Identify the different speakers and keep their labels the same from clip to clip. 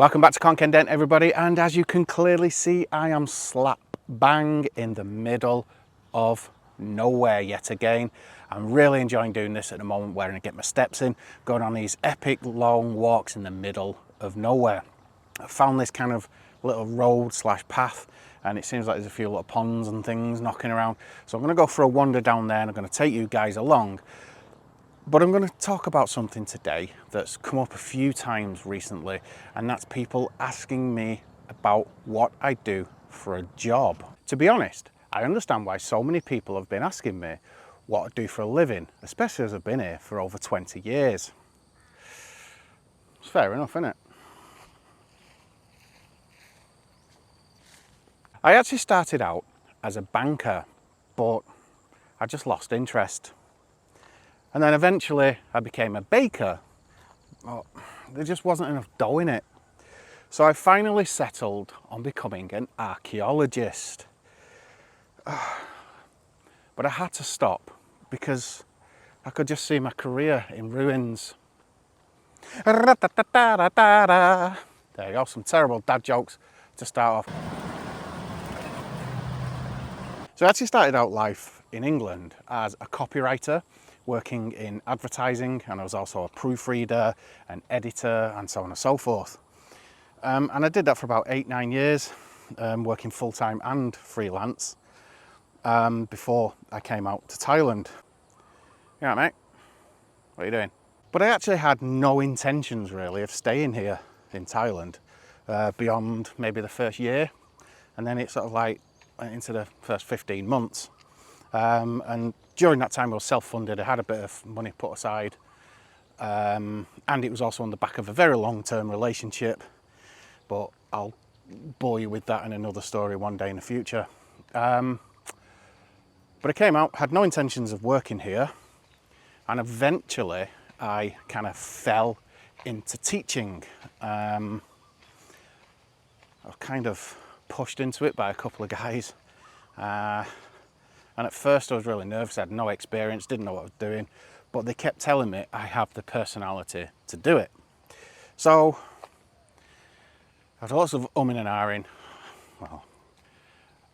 Speaker 1: Welcome back to Kaen everybody, and as you can clearly see, I am slap bang in the middle of nowhere yet again. I'm really enjoying doing this at the moment, where I get my steps in, going on these epic long walks in the middle of nowhere. I found this kind of little road slash path, and it seems like there's a few little ponds and things knocking around. So I'm going to go for a wander down there, and I'm going to take you guys along. But I'm going to talk about something today that's come up a few times recently, and that's people asking me about what I do for a job. To be honest, I understand why so many people have been asking me what I do for a living, especially as I've been here for over 20 years. It's fair enough, isn't it? I actually started out as a banker, but I just lost interest. And then eventually I became a baker. Well, there just wasn't enough dough in it. So I finally settled on becoming an archaeologist. But I had to stop because I could just see my career in ruins. There you go, some terrible dad jokes to start off. So I actually started out life in England as a copywriter, working in advertising, and I was also a proofreader, an editor, and so on and so forth. And I did that for about 8-9 years, working full-time and freelance, before I came out to Thailand. Yeah, mate, what are you doing? But I actually had no intentions really of staying here in Thailand beyond maybe the first year, and then it sort of like went into the first 15 months. And during that time I was self-funded, I had a bit of money put aside, and it was also on the back of a very long-term relationship, but I'll bore you with that in another story one day in the future. But I came out, had no intentions of working here, and eventually I kind of fell into teaching. I was kind of pushed into it by a couple of guys. And at first I was really nervous, I had no experience, didn't know what I was doing, but they kept telling me I have the personality to do it. So I had lots of umming and ahhing. Well,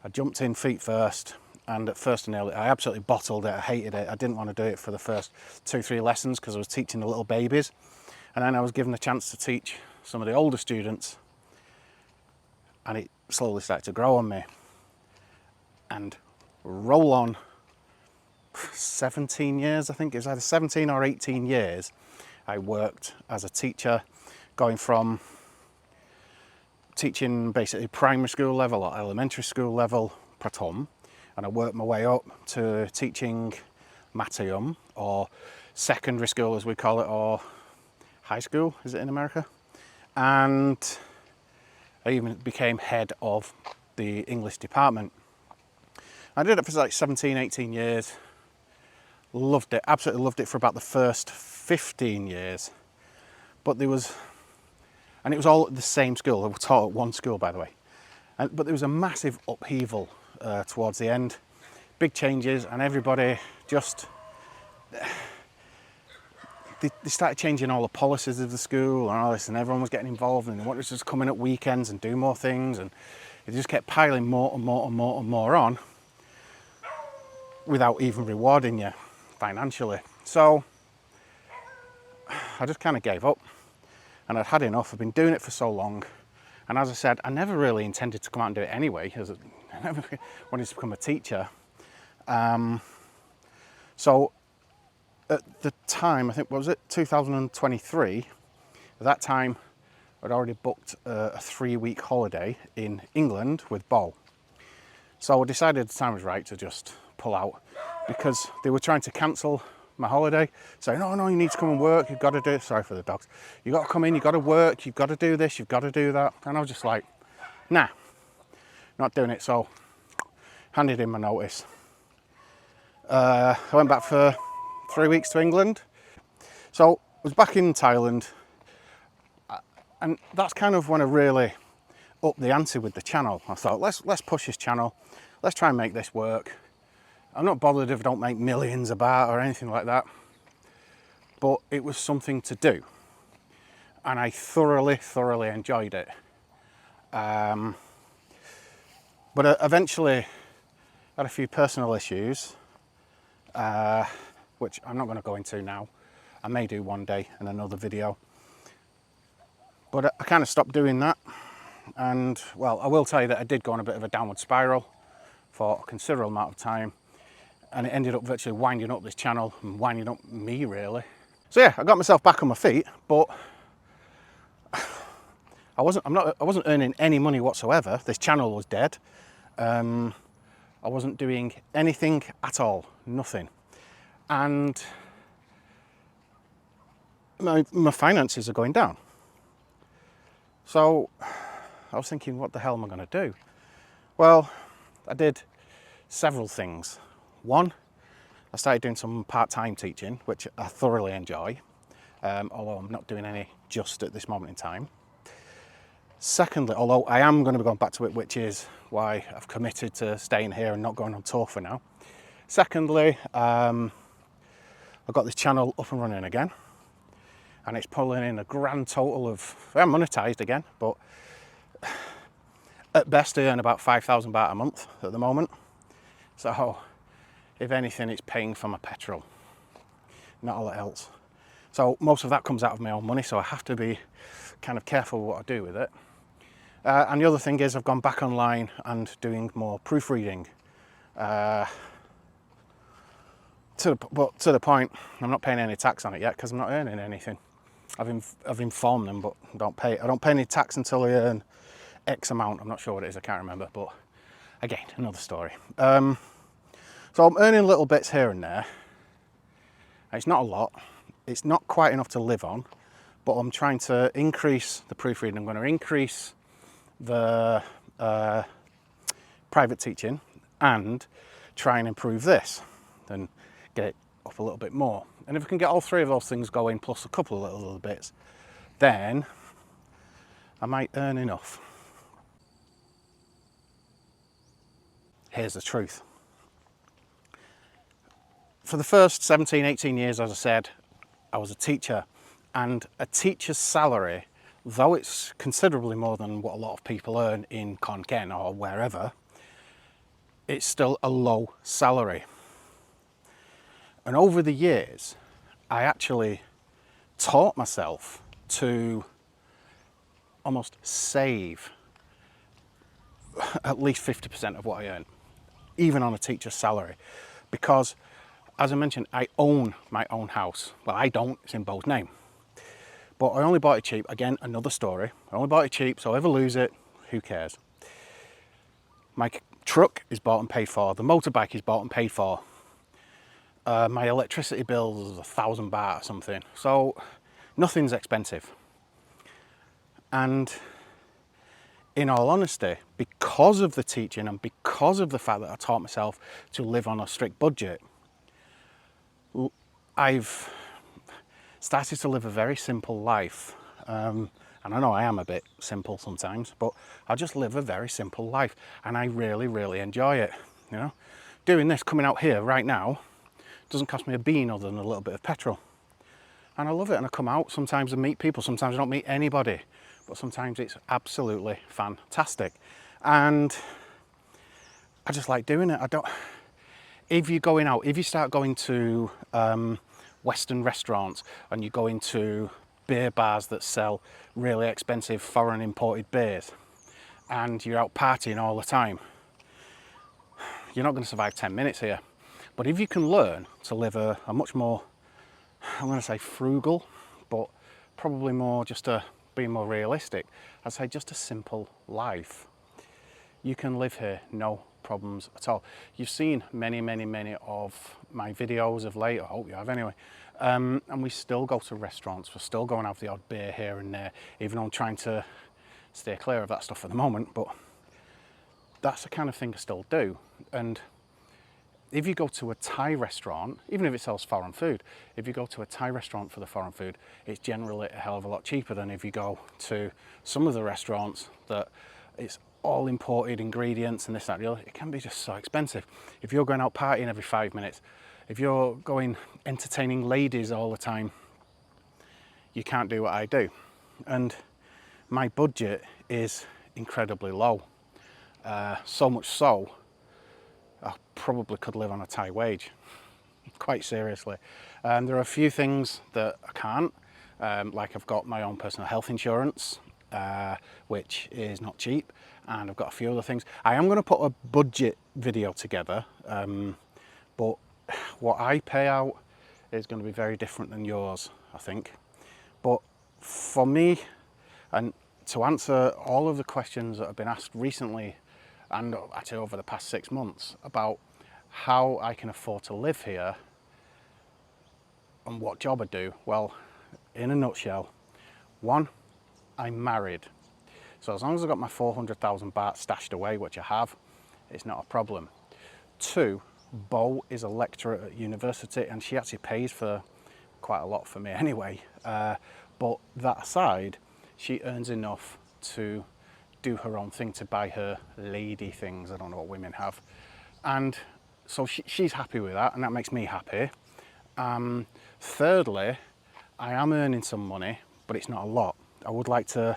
Speaker 1: I jumped in feet first, and at first I absolutely bottled it, I hated it. I didn't want to do it for the first 2-3 lessons because I was teaching the little babies, and then I was given a chance to teach some of the older students, and it slowly started to grow on me. And roll on 17 years, I think it was either 17 or 18 years I worked as a teacher, going from teaching basically primary school level or elementary school level, pratom, and I worked my way up to teaching matayum, or secondary school as we call it, or high school, is it in America? And I even became head of the English department. I did it for like 17-18 years, loved it, absolutely loved it for about the first 15 years. But it was all at the same school. I was taught at one school, by the way. But there was a massive upheaval towards the end, big changes, and everybody just, they started changing all the policies of the school and all this, and everyone was getting involved, and they wanted to just come in at weekends and do more things, and it just kept piling more and more and more and more on, without even rewarding you financially. So I just kind of gave up, and I'd had enough. I've been doing it for so long, and as I said, I never really intended to come out and do it anyway, as I never wanted to become a teacher. So at the time, I think, what was it, 2023, at that time I'd already booked a 3-week holiday in England with Bo. So I decided the time was right to just pull out, because they were trying to cancel my holiday, saying, oh no, you need to come and work, you've got to do it, sorry for the dogs, you've got to come in, you've got to work, you've got to do this, you've got to do that. And I was just like, nah, not doing it. So handed in my notice. I went back for 3 weeks to England. So I was back in Thailand, and that's kind of when I really upped the ante with the channel. I thought, let's push this channel, let's try and make this work. I'm not bothered if I don't make millions a baht or anything like that, but it was something to do. and I thoroughly enjoyed it. But eventually had a few personal issues, which I'm not going to go into now. I may do one day in another video. But I kind of stopped doing that. And well, I will tell you that I did go on a bit of a downward spiral for a considerable amount of time. And it ended up virtually winding up this channel and winding up me, really. So yeah, I got myself back on my feet, but I wasn't earning any money whatsoever. This channel was dead. I wasn't doing anything at all, nothing. And my finances are going down. So I was thinking, what the hell am I going to do? Well, I did several things. One, I started doing some part-time teaching, which I thoroughly enjoy, although I'm not doing any just at this moment in time. Secondly, although I am going to be going back to it, which is why I've committed to staying here and not going on tour for now. Secondly, I've got this channel up and running again, and it's pulling in a grand total of, I'm monetized again, but at best I earn about 5,000 baht a month at the moment. So if anything, it's paying for my petrol, not a lot else. So most of that comes out of my own money, so I have to be kind of careful what I do with it. And the other thing is I've gone back online and doing more proofreading. But to the point, I'm not paying any tax on it yet because I'm not earning anything. I've informed them, but I don't pay any tax until I earn X amount. I'm not sure what it is, I can't remember, but again, another story. So I'm earning little bits here and there. It's not a lot. It's not quite enough to live on, but I'm trying to increase the proofreading. I'm going to increase the private teaching and try and improve this and get it up a little bit more. And if I can get all three of those things going, plus a couple of little bits, then I might earn enough. Here's the truth. For the first 17, 18 years, as I said, I was a teacher, and a teacher's salary, though it's considerably more than what a lot of people earn in Kaen or wherever, it's still a low salary. And over the years, I actually taught myself to almost save at least 50% of what I earn, even on a teacher's salary. Because, as I mentioned, I own my own house. Well, I don't, it's in Bo's name. But I only bought it cheap. Again, another story. I only bought it cheap, so if I lose it, who cares? My truck is bought and paid for. The motorbike is bought and paid for. My electricity bill is 1,000 baht or something. So nothing's expensive. And in all honesty, because of the teaching and because of the fact that I taught myself to live on a strict budget, I've started to live a very simple life. And I know I am a bit simple sometimes, but I just live a very simple life, and I really enjoy it. You know, doing this, coming out here right now, doesn't cost me a bean other than a little bit of petrol. And I love it, and I come out, sometimes I meet people, sometimes I don't meet anybody, but sometimes it's absolutely fantastic. And I just like doing it. If you're going out, if you start going to Western restaurants and you go into beer bars that sell really expensive foreign imported beers, and you're out partying all the time, you're not going to survive 10 minutes here. But if you can learn to live a much more, I'm going to say frugal, but probably more just being more realistic, I'd say just a simple life, you can live here no problems at all. You've seen many of my videos of late, I hope you have anyway, and we still go to restaurants, we're still going to have the odd beer here and there, even though I'm trying to stay clear of that stuff at the moment, but that's the kind of thing I still do. And if you go to a Thai restaurant, even if it sells foreign food, if you go to a Thai restaurant for the foreign food, it's generally a hell of a lot cheaper than if you go to some of the restaurants that it's all imported ingredients and this, that, and the other. It can be just so expensive. If you're going out partying every 5 minutes, if you're going entertaining ladies all the time, you can't do what I do. And my budget is incredibly low. So much so, I probably could live on a Thai wage, quite seriously. There are a few things that I can't, like I've got my own personal health insurance, which is not cheap, and I've got a few other things. I am going to put a budget video together, but what I pay out is going to be very different than yours, I think. But for me, and to answer all of the questions that have been asked recently and actually over the past 6 months about how I can afford to live here and what job I do, well, in a nutshell, one, I'm married. So as long as I've got my 400,000 baht stashed away, which I have, it's not a problem. Two, Bo is a lecturer at university and she actually pays for quite a lot for me anyway. But that aside, she earns enough to do her own thing, to buy her lady things. I don't know what women have. And so she's happy with that, and that makes me happy. Thirdly, I am earning some money, but it's not a lot. I would like to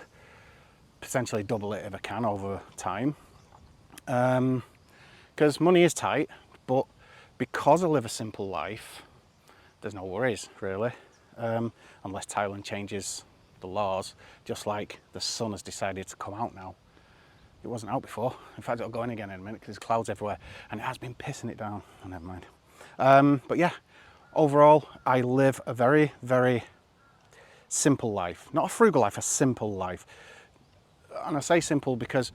Speaker 1: potentially double it if I can over time. Because money is tight, but because I live a simple life, there's no worries really, unless Thailand changes the laws, just like the sun has decided to come out now. It wasn't out before. In fact, it'll go in again in a minute because there's clouds everywhere and it has been pissing it down. Oh, never mind. But yeah, overall, I live a very, very simple life. Not a frugal life, a simple life. And I say simple because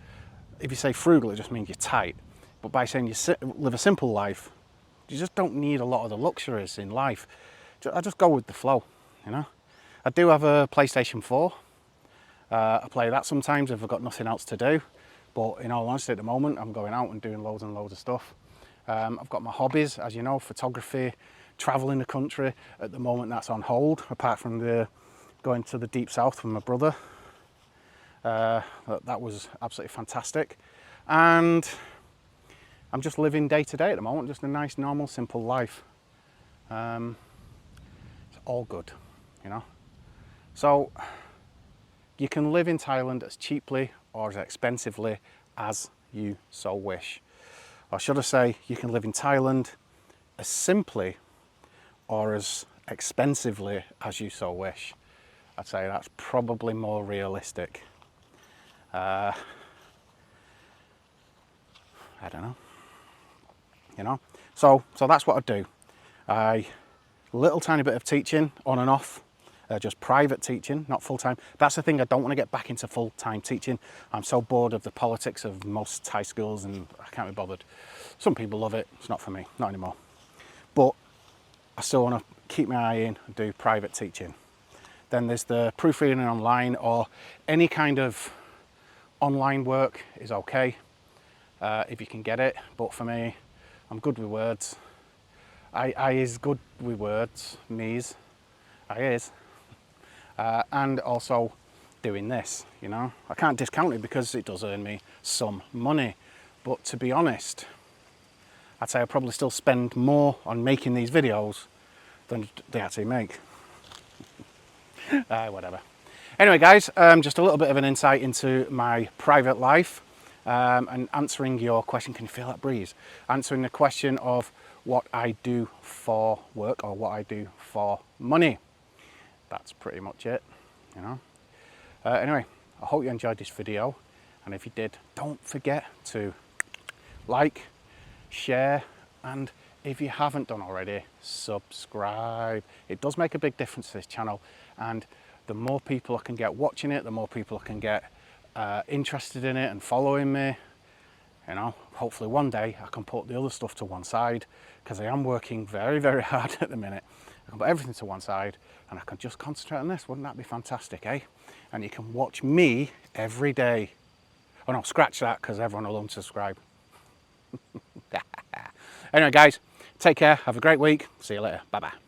Speaker 1: if you say frugal, it just means you're tight. But by saying you live a simple life, you just don't need a lot of the luxuries in life. I just go with the flow, you know. I do have a PlayStation 4. I play that sometimes if I've got nothing else to do. But in all honesty, at the moment, I'm going out and doing loads and loads of stuff. I've got my hobbies, as you know, photography, traveling the country. At the moment, that's on hold, apart from going to the deep south with my brother. That was absolutely fantastic. And I'm just living day to day at the moment, just a nice, normal, simple life. It's all good, you know. So you can live in Thailand as cheaply or as expensively as you so wish. Or should I say, you can live in Thailand as simply or as expensively as you so wish. I'd say that's probably more realistic. I don't know, you know. So that's what I do. Little tiny bit of teaching on and off. Just private teaching, not full-time. That's the thing, I don't want to get back into full-time teaching. I'm so bored of the politics of most Thai schools and I can't be bothered. Some people love it, it's not for me, not anymore. But I still want to keep my eye in and do private teaching. Then there's the proofreading online, or any kind of online work is okay if you can get it. But for me, I'm good with words. I is good with words, me's, I is. And also doing this, you know. I can't discount it because it does earn me some money. But to be honest, I'd say I probably still spend more on making these videos than they actually make. Whatever. Anyway guys, just a little bit of an insight into my private life and answering your question. Can you feel that breeze? Answering the question of what I do for work or what I do for money. That's pretty much it, you know. Anyway, I hope you enjoyed this video, and if you did, don't forget to like, share, and if you haven't done already, subscribe. It does make a big difference to this channel, and the more people I can get watching it, the more people I can get interested in it and following me. You know, hopefully one day I can put the other stuff to one side, because I am working very, very hard at the minute. I can put everything to one side and I can just concentrate on this. Wouldn't that be fantastic, eh? And you can watch me every day. Oh no, scratch that, because everyone will unsubscribe. Anyway guys, take care, have a great week. See you later, bye bye.